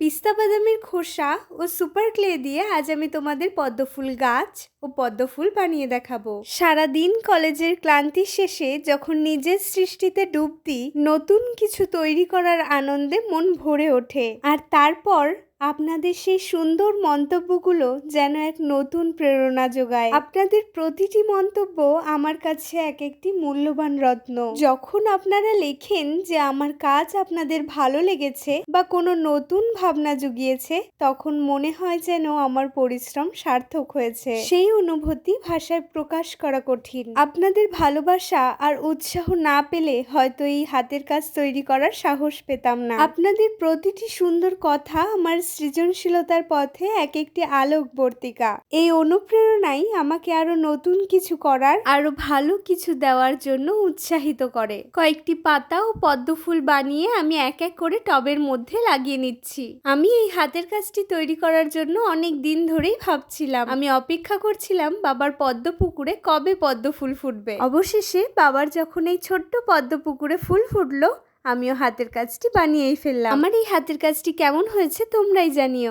পিস্তা বাদামের খোসা ও সুপার ক্লে দিয়ে আজ আমি তোমাদের পদ্মফুল গাছ ও পদ্মফুল বানিয়ে দেখাবো। সারাদিন কলেজের ক্লান্তি শেষে যখন নিজের সৃষ্টিতে ডুব দিই, নতুন কিছু তৈরি করার আনন্দে মন ভরে ওঠে। আর তারপর আপনাদের সেই সুন্দর মন্তব্যগুলো যেন এক নতুন প্রেরণা যোগায়। আপনাদের প্রতিটি মন্তব্য আমার কাছে এক একটি মূল্যবান রত্ন। যখন আপনারা লেখেন যে আমার কাজ আপনাদের ভালো লেগেছে বা কোনো নতুন ভাবনা জুগিয়েছে, তখন মনে হয় যেন আমার পরিশ্রম সার্থক হয়েছে। সেই অনুভূতি ভাষায় প্রকাশ করা কঠিন। আপনাদের ভালোবাসা আর উৎসাহ না পেলে হয়তো এই হাতের কাজ তৈরি করার সাহস পেতাম না। আপনাদের প্রতিটি সুন্দর কথা আমার সৃজনশীলতার পথে এক একটি আলোকবর্তিকা। এই অনুপ্রেরণাই আমাকে আরো নতুন কিছু করার, আরো ভালো কিছু দেওয়ার জন্য উৎসাহিত করে। কয়েকটি পাতা ও পদ্মফুল বানিয়ে আমি এক এক করে টবের মধ্যে লাগিয়ে নিচ্ছি। আমি এই হাতের কাজটি তৈরি করার জন্য অনেক দিন ধরেই ভাবছিলাম। আমি অপেক্ষা করছিলাম বাবার পদ্ম পুকুরে কবে পদ্ম ফুল ফুটবে। অবশেষে বাবার যখন এই ছোট্ট পদ্ম পুকুরে ফুল ফুটলো, আমিও হাতের কাজটি বানিয়েই ফেললাম। আমার এই হাতের কাজটি কেমন হয়েছে তোমরাই জানিও।